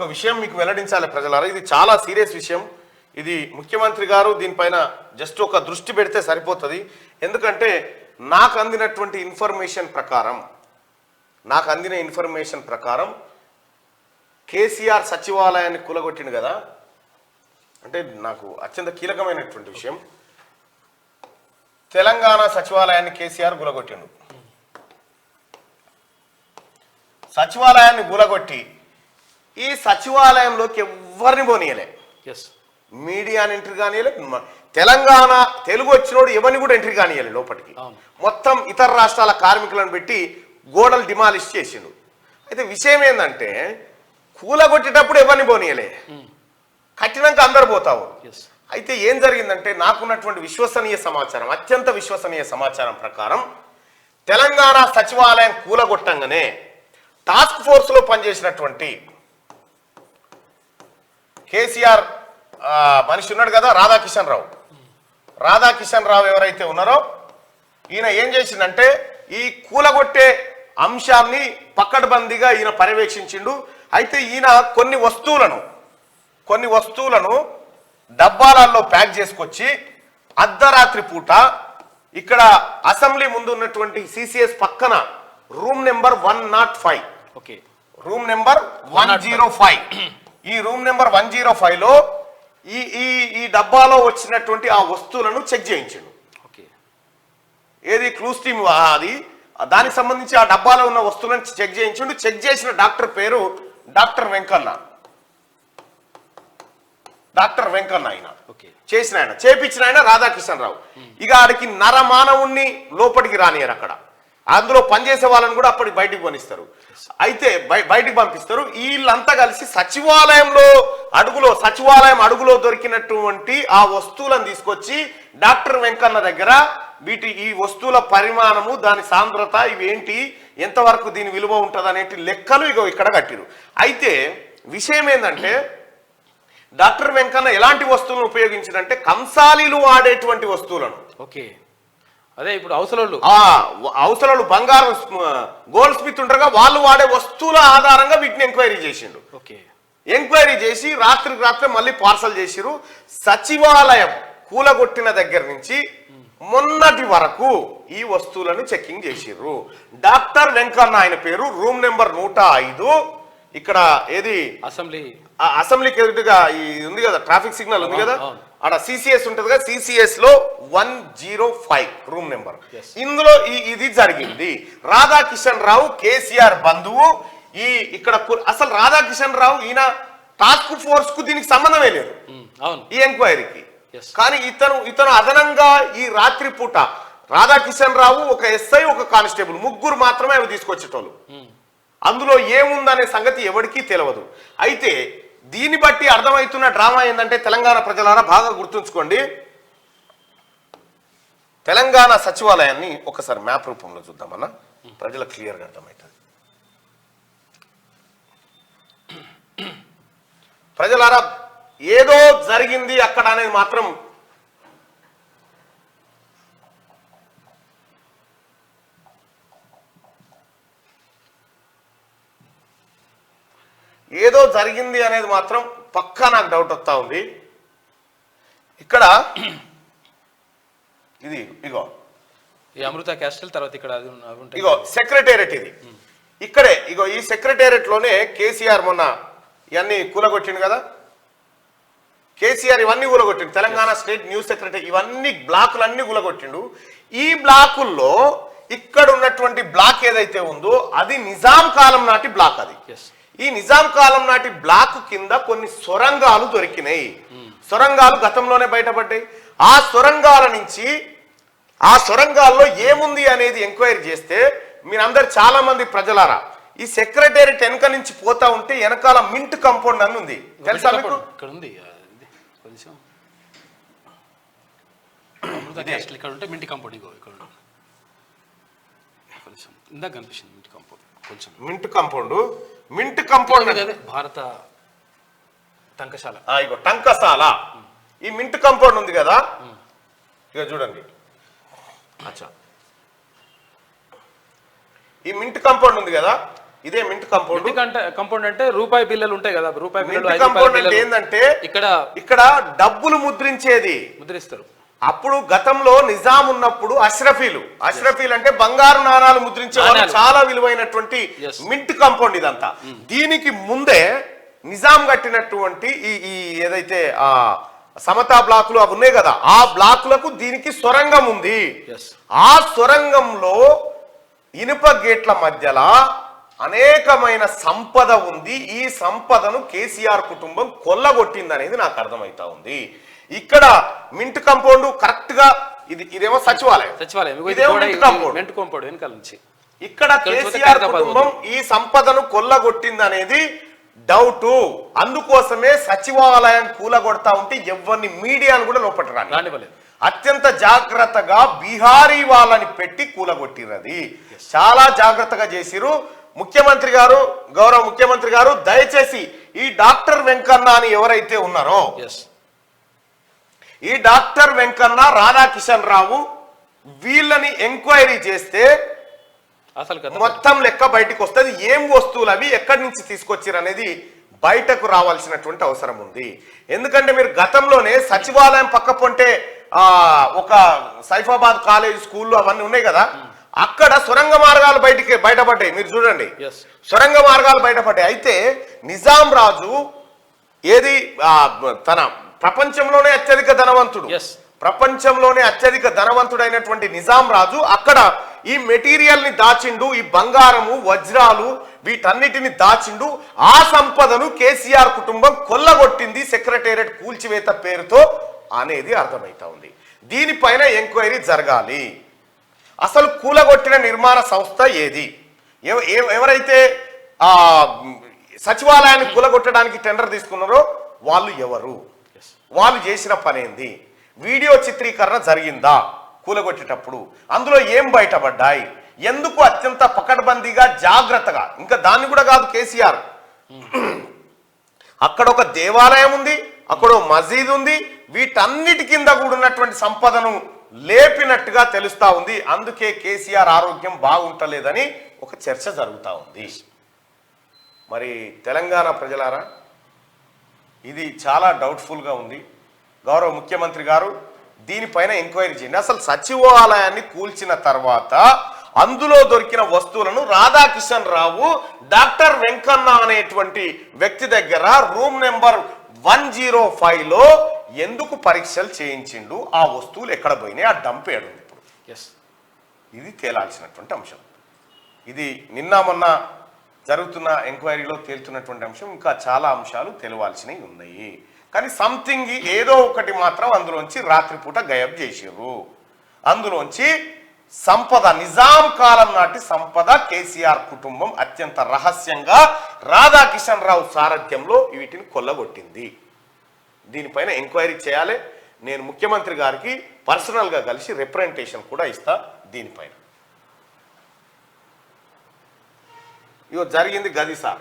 ఒక విషయం మీకు వెల్లడించాలి ప్రజలారా, ఇది చాలా సీరియస్ విషయం. ఇది ముఖ్యమంత్రి గారు దీనిపైన జస్ట్ ఒక దృష్టి పెడితే సరిపోతుంది. ఎందుకంటే నాకు అందిన ఇన్ఫర్మేషన్ ప్రకారం కేసీఆర్ సచివాలయాన్ని కూలగొట్టిండు కదా, అంటే నాకు అత్యంత కీలకమైనటువంటి విషయం. తెలంగాణ సచివాలయాన్ని కేసీఆర్ కూలగొట్టిండు. సచివాలయాన్ని కూలగొట్టి ఈ సచివాలయంలోకి ఎవరిని పోనీయలే, మీడియాని ఎంట్రీ కానియలే, తెలంగాణ తెలుగు వచ్చినోడు ఎవరిని కూడా ఎంట్రీ కానియలే లోపలికి. మొత్తం ఇతర రాష్ట్రాల కార్మికులను పెట్టి గోడలు డిమాలిష్ చేసిండు. అయితే విషయం ఏంటంటే కూలగొట్టేటప్పుడు ఎవరిని పోనీయలే, కట్టినాక అందరు పోతావు. అయితే ఏం జరిగిందంటే నాకున్నటువంటి విశ్వసనీయ సమాచారం, అత్యంత విశ్వసనీయ సమాచారం ప్రకారం తెలంగాణ సచివాలయం కూలగొట్టంగానే టాస్క్ ఫోర్స్లో పనిచేసినటువంటి కేసీఆర్ మనిషి ఉన్నాడు కదా రాధాకిషన్ రావు ఎవరైతే ఉన్నారో ఈయన ఏం చేసిందంటే ఈ కూలగొట్టే అంశాన్ని పక్కడబందీగా ఈయన పర్యవేక్షించిండు. అయితే ఈయన కొన్ని వస్తువులను డబ్బాలలో ప్యాక్ చేసుకొచ్చి అర్ధరాత్రి పూట ఇక్కడ అసెంబ్లీ ముందు ఉన్నటువంటి సిసిఎస్ పక్కన రూమ్ నెంబర్ 105, రూమ్ నెంబర్ 105, ఈ రూమ్ నెంబర్ 105లో ఈ డబ్బాలో వచ్చినటువంటి ఆ వస్తువులను చెక్ చేయించాడు. ఏది క్లూస్ టీమ్ అది దానికి సంబంధించి ఆ డబ్బాలో ఉన్న వస్తువులను చెక్ చేయించాడు. చెక్ చేసిన డాక్టర్ పేరు డాక్టర్ వెంకన్న ఆయన చేపించిన ఆయన రాధాకిషన్ రావు. ఇక ఆడికి నరమానవుణ్ణి లోపలికి రానియరు, అక్కడ అందులో పనిచేసే వాళ్ళని కూడా అప్పటికి బయటికి పనిస్తారు. అయితే బయటికి పంపిస్తారు. వీళ్ళంతా కలిసి సచివాలయం అడుగులో దొరికినటువంటి ఆ వస్తువులను తీసుకొచ్చి డాక్టర్ వెంకన్న దగ్గర ఈ వస్తువుల పరిమాణము, దాని సాంద్రత, ఇవేంటి, ఎంతవరకు దీని విలువ ఉంటుంది అనేటి లెక్కలు ఇక్కడ కట్టిరు. అయితే విషయం ఏంటంటే డాక్టర్ వెంకన్న ఎలాంటి వస్తువులను ఉపయోగించారంటే కంసాలీలు వాడేటువంటి వస్తువులను, అదే ఇప్పుడు అవసరాలు బంగారం గోల్డ్ స్మిత్ ఉంటారుగా, వాళ్ళు వాడే వస్తువుల ఆధారంగా వీటిని ఎంక్వైరీ చేసిండు. ఎంక్వైరీ చేసి రాత్రికి రాత్రి మళ్ళీ పార్సల్ చేసిరు. సచివాలయం కూలగొట్టిన దగ్గర నుంచి మొన్నటి వరకు ఈ వస్తువులను చెక్కింగ్ చేసిర్రు. డాక్టర్ వెంకన్న ఆయన పేరు, రూమ్ నెంబర్ 105, ఇక్కడ ఏది అసెంబ్లీకి ఎదురుగా ఉంది కదా, ట్రాఫిక్ సిగ్నల్ ఉంది కదా, అక్కడ సిసిఎస్ ఉంటుంది కదా, సిసిఎస్ లో 105 రూమ్ నెంబర్. ఇందులో ఇది జరిగింది. రాధాకిషన్ రావు కేసీఆర్ బంధువు. ఇక్కడ అసలు రాధాకిషన్ రావు ఈయన టాస్క్ ఫోర్స్ కు దీనికి సంబంధమే లేదు ఈ ఎంక్వైరీకి. కానీ ఇతను అదనంగా ఈ రాత్రి పూట రాధాకిషన్ రావు, ఒక ఎస్ఐ, ఒక కానిస్టేబుల్, ముగ్గురు మాత్రమే అవి తీసుకొచ్చేటోళ్ళు. అందులో ఏముందనే సంగతి ఎవరికీ తెలియదు. అయితే దీన్ని బట్టి అర్థమవుతున్న డ్రామా ఏంటంటే తెలంగాణ ప్రజలారా బాగా గుర్తుంచుకోండి, తెలంగాణ సచివాలయాన్ని ఒకసారి మ్యాప్ రూపంలో చూద్దామన్నా, ప్రజలకు క్లియర్గా అర్థమవుతుంది. ప్రజలారా ఏదో జరిగింది అక్కడ అనేది మాత్రం పక్కా నాకు డౌట్ వస్తా ఉంది. ఇక్కడ ఇది అమృత క్యాస్టల్ తర్వాత ఇక్కడ సెక్రటేరియట్, ఇది ఇక్కడే ఈ సెక్రటేరియట్ లోనే కేసీఆర్ మొన్న ఇవన్నీ కూలగొట్టిండు కదా, కేసీఆర్ ఇవన్నీ కూలగొట్టిండు. తెలంగాణ స్టేట్ న్యూస్ సెక్రటరీ ఇవన్నీ బ్లాకులన్నీ కూలగొట్టిండు. ఈ బ్లాకుల్లో ఇక్కడ ఉన్నటువంటి బ్లాక్ ఏదైతే ఉందో అది నిజాం కాలం నాటి బ్లాక్. అది ఈ నిజాం కాలం నాటి బ్లాక్ కింద కొన్ని సొరంగాలు దొరికినాయి. సొరంగాలు గతంలోనే బయటపడ్డాయి. ఆ సొరంగాల్లో ఏముంది అనేది ఎంక్వైరీ చేస్తే మీరందరు చాలా మంది ప్రజలారా ఈ సెక్రటేరియట్ వెనక నుంచి పోతా ఉంటే వెనకాల మింట్ కాంపౌండ్ అని ఉంది, తెలుసా మీకు? ఇక్కడ ఉంది ఇక్కడ ఉంటే మింట్ కాంపౌండ్, ఇక్కడ ఇందాక కనిపిస్తుంది మింట్ కాంపౌండ్, కొంచెం మింట్ కాంపౌండ్ భారత టంకశాల, టంకశాల. ఈ మింట్ కాంపౌండ్ ఉంది కదా, ఇక చూడండి. అచ్చా, ఈ మింట్ కాంపౌండ్ ఉంది కదా, ఇదే మింట్ కాంపౌండ్. కంపౌండ్ అంటే రూపాయి బిల్లలు ఉంటాయి కదా, రూపాయి బిల్లలు, మింట్ కాంపౌండ్ అంటే ఏంటంటే ఇక్కడ డబ్బులు ముద్రిస్తారు. అప్పుడు గతంలో నిజాం ఉన్నప్పుడు అష్రఫీలు అంటే బంగారు నాణాలు ముద్రించే వాళ్ళు, చాలా విలువైనటువంటి మింట్ కాంపౌండ్ ఇదంతా. దీనికి ముందే నిజాం కట్టినటువంటి ఈ ఏదైతే ఆ సమతా బ్లాకులు అవి ఉన్నాయి కదా, ఆ బ్లాకులకు దీనికి సొరంగం ఉంది. ఆ సొరంగంలో ఇనుప గేట్ల మధ్యలో అనేకమైన సంపద ఉంది. ఈ సంపదను కేసీఆర్ కుటుంబం కొల్లగొట్టింది అనేది నాకు అర్థమవుతా ఉంది. ఇక్కడ మింట్ కాంపౌండ్ కరెక్ట్ గా ఇదేమో సచివాలయం, ఇదేమో మింట్ కాంపౌండ్ వెనకాల నుంచి. ఇక్కడ కేసీఆర్ కుటుంబం ఈ సంపదను కొల్లగొట్టింది అనేది డౌట్. అందుకోసమే సచివాలయం కూలగొడతా ఉంటే ఎవరిని మీడియాను కూడా లోపట రాని అత్యంత జాగ్రత్తగా బీహారీ వాళ్ళని పెట్టి కూలగొట్టిరది. చాలా జాగ్రత్తగా చేసిరు ముఖ్యమంత్రి గారు, గౌరవ ముఖ్యమంత్రి గారు. దయచేసి ఈ డాక్టర్ వెంకన్న అని ఎవరైతే ఉన్నారో, ఈ డాక్టర్ వెంకన్న, రాధాకిషన్ రావు వీళ్ళని ఎంక్వైరీ చేస్తే అసలు మొత్తం లెక్క బయటకు వస్తుంది. ఏం వస్తువులు అవి ఎక్కడి నుంచి తీసుకొచ్చారు అనేది బయటకు రావాల్సినటువంటి అవసరం ఉంది. ఎందుకంటే మీరు గతంలోనే సచివాలయం పక్క పొంటే ఒక సైఫాబాద్ కాలేజ్ స్కూళ్ళు అవన్నీ ఉన్నాయి కదా, అక్కడ సొరంగ మార్గాలు బయటపడ్డాయి. మీరు చూడండి, సొరంగ మార్గాలు బయటపడ్డాయి. అయితే నిజాం రాజు ఏది తన ప్రపంచంలోనే అత్యధిక ధనవంతుడైనటువంటి నిజాం రాజు అక్కడ ఈ మెటీరియల్ ని దాచిండు, ఈ బంగారము, వజ్రాలు వీటన్నిటిని దాచిండు. ఆ సంపదను కేసీఆర్ కుటుంబం కొల్లగొట్టింది సెక్రటేరియట్ కూల్చివేత పేరుతో అనేది అర్థమైతా ఉంది. దీనిపైన ఎంక్వైరీ జరగాలి. అసలు కూలగొట్టిన నిర్మాణ సంస్థ ఏది, ఎవరైతే సచివాలయాన్ని కూలగొట్టడానికి టెండర్ తీసుకున్నారో వాళ్ళు ఎవరు, వాళ్ళు చేసిన పనేంది, వీడియో చిత్రీకరణ జరిగిందా కూలగొట్టేటప్పుడు, అందులో ఏం బయటపడ్డాయి, ఎందుకు అత్యంత పకడ్బందీగా జాగ్రత్తగా, ఇంకా దాన్ని కూడా కాదు కేసీఆర్, అక్కడ ఒక దేవాలయం ఉంది, అక్కడ మసీద్ ఉంది, వీటన్నిటి కింద కూడా ఉన్నటువంటి సంపదను లేపినట్టుగా తెలుస్తా ఉంది. అందుకే కేసీఆర్ ఆరోగ్యం బాగుంటలేదని ఒక చర్చ జరుగుతూ ఉంది. మరి తెలంగాణ ప్రజలారా, ఇది చాలా డౌట్ఫుల్గా ఉంది. గౌరవ ముఖ్యమంత్రి గారు దీనిపైన ఎంక్వైరీ చేయండి. అసలు సచివాలయాన్ని కూల్చిన తర్వాత అందులో దొరికిన వస్తువులను రాధాకిషన్ రావు డాక్టర్ వెంకన్న అనేటువంటి వ్యక్తి దగ్గర రూమ్ నెంబర్ 105లో ఎందుకు పరీక్షలు చేయించిండు, ఆ వస్తువులు ఎక్కడ పోయినాయి, ఆ డంప్ ఏడుంది ఇప్పుడు, ఇది తేలాల్సినటువంటి అంశం. ఇది నిన్న మొన్న జరుగుతున్న ఎంక్వైరీలో తేలుతున్నటువంటి అంశం. ఇంకా చాలా అంశాలు తెలియాల్సినవి ఉన్నాయి. కానీ సంథింగ్ ఏదో ఒకటి మాత్రం అందులోంచి రాత్రిపూట గయబ్ చేసిర్రు. అందులోంచి సంపద, నిజాం కాలం నాటి సంపద కేసీఆర్ కుటుంబం అత్యంత రహస్యంగా రాధాకిషన్ రావు సారథ్యంలో వీటిని కొల్లగొట్టింది. దీనిపైన ఎంక్వైరీ చేయాలి. నేను ముఖ్యమంత్రి గారికి పర్సనల్గా కలిసి రిప్రజెంటేషన్ కూడా ఇస్తా. దీనిపైన ఇగో జరిగింది గది సార్.